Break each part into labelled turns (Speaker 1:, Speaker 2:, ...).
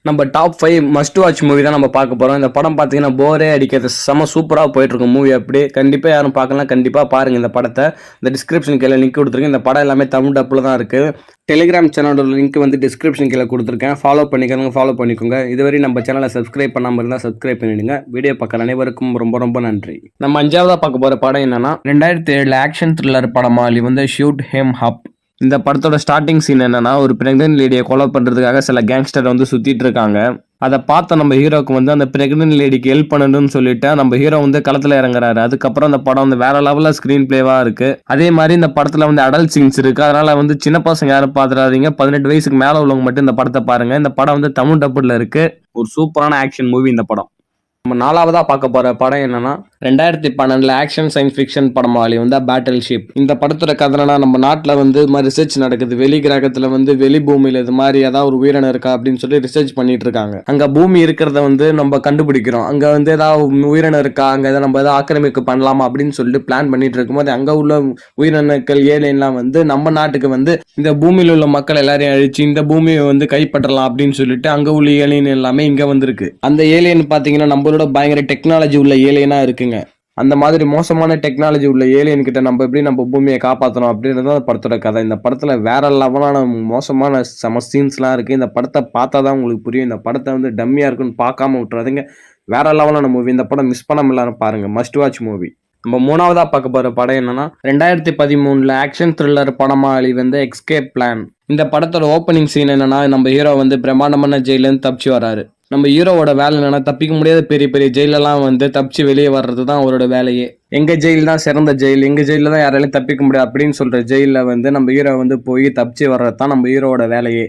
Speaker 1: நம்ம top 5 must watch movie தான் நம்ம பார்க்க போறோம். இந்த படம் பார்த்தீங்கன்னா போரே அடிக்காது, செம சூப்பராக போயிட்டு இருக்கும் மூவி. அப்படியே கண்டிப்பாக யாரும் பார்க்கலாம், கண்டிப்பாக பாருங்க இந்த படத்தை. இந்த டிஸ்கிரிப்ஷன் கீழே லிங்க் கொடுத்துருக்கேன். இந்த படம் எல்லாமே தமிழ் டப்பில் தான் இருக்கு. டெலிகிராம் சேனலோட லிங்க் வந்து டிஸ்கிரிப்ஷன் கீழே கொடுத்துருக்கேன். ஃபாலோ பண்ணிக்கோங்க. இதுவரை நம்ம சேனலை சப்ஸ்கிரைப் பண்ணாமல் இருந்தால் சப்ஸ்கிரைப் பண்ணிடுங்க. வீடியோ பார்க்குற அனைவருக்கும் ரொம்ப ரொம்ப நன்றி. நம்ம அஞ்சாவதாக பார்க்க போகிற படம் என்னன்னா 2007 ஆக்ஷன் த்ரில்லர் படமாளி வந்து ஷூட் ஹேம் ஹப். இந்த படத்தோட ஸ்டார்டிங் சீன் என்னன்னா, ஒரு பிரெக்னன்ட் லேடியை கொலை பண்றதுக்காக சில கேங்ஸ்டர் வந்து சுத்திட்டு இருக்காங்க. அதை பார்த்த நம்ம ஹீரோக்கு வந்து அந்த பிரெக்னன்ட் லேடிக்கு ஹெல்ப் பண்ணணும்னு சொல்லிட்டு நம்ம ஹீரோ வந்து களத்துல இறங்குறாரு. அதுக்கப்புறம் அந்த படம் வந்து வேற லெவல்ல ஸ்கிரீன் பிளேவா இருக்கு. அதே மாதிரி இந்த படத்துல வந்து அடல்ட் சீன்ஸ் இருக்கு. அதனால வந்து சின்ன பசங்க யாரும் பாத்துறாதீங்க, 18 வயசுக்கு மேல உள்ளவங்க மட்டும் இந்த படத்தை பாருங்க. இந்த படம் வந்து தமிழ் டப்புல இருக்கு. ஒரு சூப்பரான ஆக்ஷன் மூவி இந்த படம். நம்ம நாலாவதா பார்க்க போற படம் என்னன்னா 2012 ஆக்ஷன் சயின்ஸ் ஃபிக்ஷன் படமாளி வந்து பேட்டில் ஷிப். இந்த படத்தோட கதைனா, நம்ம நாட்டில் வந்து இது மாதிரி ரிசர்ச் நடக்குது. வெளி கிரகத்துல வந்து வெளி பூமியில இது மாதிரி ஏதாவது ஒரு உயிரினம் இருக்கா அப்படின்னு சொல்லி ரிசர்ச் பண்ணிட்டு இருக்காங்க. அங்க பூமி இருக்கிறத வந்து நம்ம கண்டுபிடிக்கிறோம். அங்க வந்து ஏதாவது உயிரினம் இருக்கா, அங்க நம்ம ஏதாவது ஆக்கிரமிப்பு பண்ணலாமா அப்படின்னு சொல்லிட்டு பிளான் பண்ணிட்டு இருக்கும்போது அங்க உள்ள உயிரினங்கள் ஏலியன்லாம் வந்து நம்ம நாட்டுக்கு வந்து இந்த பூமியில உள்ள மக்கள் எல்லாரையும் அழிச்சு இந்த பூமியை வந்து கைப்பற்றலாம் அப்படின்னு சொல்லிட்டு அங்க உள்ள ஏலியன் எல்லாமே இங்க வந்திருக்கு. அந்த ஏலியன் பாத்தீங்கன்னா நம்மளோட பயங்கர டெக்னாலஜி உள்ள ஏலியனா இருக்குங்க. அந்த மாதிரி மோசமான டெக்னாலஜி உள்ள ஏலியன் கிட்ட நம்ம எப்படி நம்ம பூமியை காப்பாற்றணும் அப்படின்றது படத்தோட கதை. இந்த படத்துல வேற லெவலான மோசமான செம சீன்ஸ்லாம் இருக்கு. இந்த படத்தை பார்த்தா தான் உங்களுக்கு புரியும். இந்த படத்தை வந்து டம்மியா இருக்குன்னு பார்க்காம விட்டுறாதீங்க. வேற லெவலான மூவி. இந்த படம் மிஸ் பண்ணாம எல்லாரும் பாருங்க. Must watch movie. நம்ம மூணாவதா பார்க்க போற படம் என்னன்னா 2013 ஆக்ஷன் த்ரில்லர் படமாளி வந்து எஸ்கேப் பிளான். இந்த படத்தோட ஓப்பனிங் சீன் என்னன்னா, நம்ம ஹீரோ வந்து பிரம்மாண்டமான ஜெயில இருந்து தப்பிச்சு வராரு. நம்ம ஹீரோவோட வேலை என்னன்னா, தப்பிக்க முடியாத பெரிய பெரிய ஜெயிலெல்லாம் வந்து தப்பிச்சு வெளியே வர்றது தான் அவரோட வேலையே. எங்க ஜெயில் தான் சிறந்த ஜெயில், எங்க ஜெயில தான் யாராலையும் தப்பிக்க முடியாது அப்படின்னு சொல்ற ஜெயில வந்து நம்ம ஹீரோ வந்து போய் தப்பிச்சு வர்றது தான் நம்ம ஹீரோவோட வேலையே.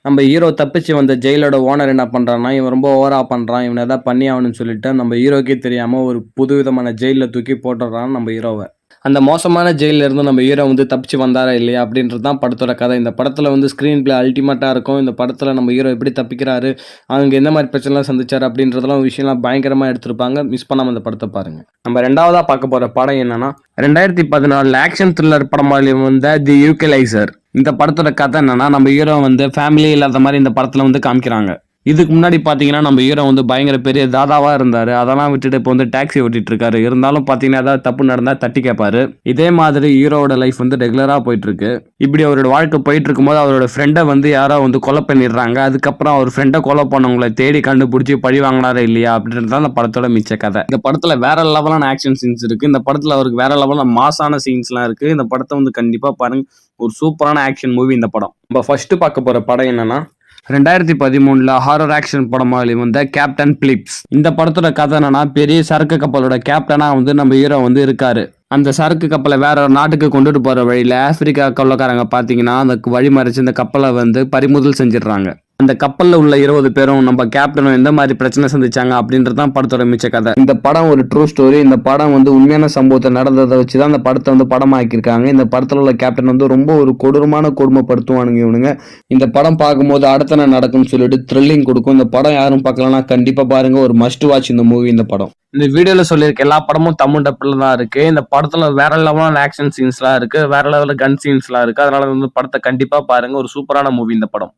Speaker 1: நம்ம ஹீரோ தப்பிச்சு வந்த ஜெயிலோட ஓனர் என்ன பண்றான்னா, இவன் ரொம்ப ஓவரா பண்றான், இவன் ஏதாவது பண்ணி ஆகணும்னு சொல்லிட்டு நம்ம ஹீரோக்கே தெரியாம ஒரு புது விதமான ஜெயில தூக்கி போட்டுறான் நம்ம ஹீரோவை. அந்த மோசமான ஜெயில இருந்து நம்ம ஹீரோ வந்து தப்பிச்சு வந்தாரா இல்லையா அப்படின்றது தான் படத்தோட கதை. இந்த படத்துல வந்து ஸ்கிரீன் பிளே அல்டிமேட்டா இருக்கும். இந்த படத்துல நம்ம ஹீரோ எப்படி தப்பிக்கிறாரு, அவங்க எந்த மாதிரி பிரச்சனைலாம் சந்திச்சாரு அப்படின்றதெல்லாம் விஷயம்லாம் பயங்கரமா எடுத்திருப்பாங்க. மிஸ் பண்ணாம இந்த படத்தை பாருங்க. நம்ம ரெண்டாவதா பார்க்க போற படம் என்னன்னா 2014 ஆக்ஷன் த்ரில்லர் படமாளி வந்து தி ஈக்குவலைசர். இந்த படத்தோட கதை என்னன்னா, நம்ம ஹீரோ வந்து ஃபேமிலி இல்லாத மாதிரி இந்த படத்துல வந்து காமிக்கிறாங்க. இதுக்கு முன்னாடி பாத்தீங்கன்னா நம்ம ஹீரோ வந்து பயங்கர பெரிய தாதாவா இருந்தாரு. அதெல்லாம் விட்டுட்டு இப்போ வந்து டாக்ஸி ஓட்டிட்டு இருக்காரு. இருந்தாலும் பாத்தீங்கன்னா ஏதாவது தப்பு நடந்தா தட்டி கேட்பாரு. இதே மாதிரி ஹீரோவோட லைஃப் வந்து ரெகுலரா போயிட்டு இருக்கு. இப்படி அவரோட வாழ்க்கை போயிட்டு இருக்கும்போது அவரோட ஃப்ரெண்டை வந்து யாரோ வந்து கொலை பண்ணிடுறாங்க. அதுக்கப்புறம் அவர் ஃப்ரெண்டை கொலை பண்ணவங்களை தேடி கண்டுபிடிச்சி பழி வாங்கினாரா இல்லையா அப்படின்றது அந்த படத்தோட மிச்ச கதை. இந்த படத்துல வேற லெவலான ஆக்ஷன் சீன்ஸ் இருக்கு. இந்த படத்துல அவருக்கு வேற லெவலான மாசான சீன்ஸ் எல்லாம் இருக்கு. இந்த படத்தை வந்து கண்டிப்பா பாருங்க. ஒரு சூப்பரான ஆக்ஷன் மூவி இந்த படம். நம்ம ஃபர்ஸ்ட் பார்க்க போற படம் என்னன்னா 2013 ஹாரர் ஆக்ஷன் படமாளி வந்து கேப்டன் பிலிப்ஸ். இந்த படத்தோட கதை என்னன்னா, பெரிய சரக்கு கப்பலோட கேப்டனா வந்து நம்ம ஹீரோ வந்து இருக்காரு. அந்த சரக்கு கப்பலை வேற ஒரு நாட்டுக்கு கொண்டுட்டு போற வழியில ஆப்பிரிக்கா கொள்ளக்காரங்க பாத்தீங்கன்னா அந்த வழி மறைச்சு இந்த கப்பலை வந்து பறிமுதல் செஞ்சிடறாங்க. அந்த கப்பல்ல உள்ள 20 பேரும் நம்ம கேப்டனும் எந்த மாதிரி பிரச்சனை சந்திச்சாங்க அப்படின்றதான் படத்தோட மிச்ச கதை. இந்த படம் ஒரு ட்ரூ ஸ்டோரி. இந்த படம் வந்து உண்மையான சம்பவத்தை நடந்ததை வச்சுதான் இந்த படத்தை வந்து படமாக்கியிருக்காங்க. இந்த படத்துல உள்ள கேப்டன் வந்து ரொம்ப ஒரு கொடூரமான கொடுமைப்படுத்துவானுங்க இவனுங்க. இந்த படம் பார்க்கும்போது அடுத்த என்ன நடக்கும்னு சொல்லிட்டு த்ரில்லிங் கொடுக்கும். இந்த படம் யாரும் பார்க்கலன்னா கண்டிப்பா பாருங்க. ஒரு மஸ்ட் வாட்ச் இந்த மூவி. இந்த படம் இந்த வீடியோல சொல்லியிருக்க எல்லா படமும் தமிழ் டப்புல தான் இருக்கு. இந்த படத்துல வேற லெவலான ஆக்ஷன் சீன்ஸ்லாம் இருக்கு, வேற லெவல கன் சீன்ஸ்லாம் இருக்கு. அதனால வந்து படத்தை கண்டிப்பா பாருங்க. ஒரு சூப்பரான மூவி இந்த படம்.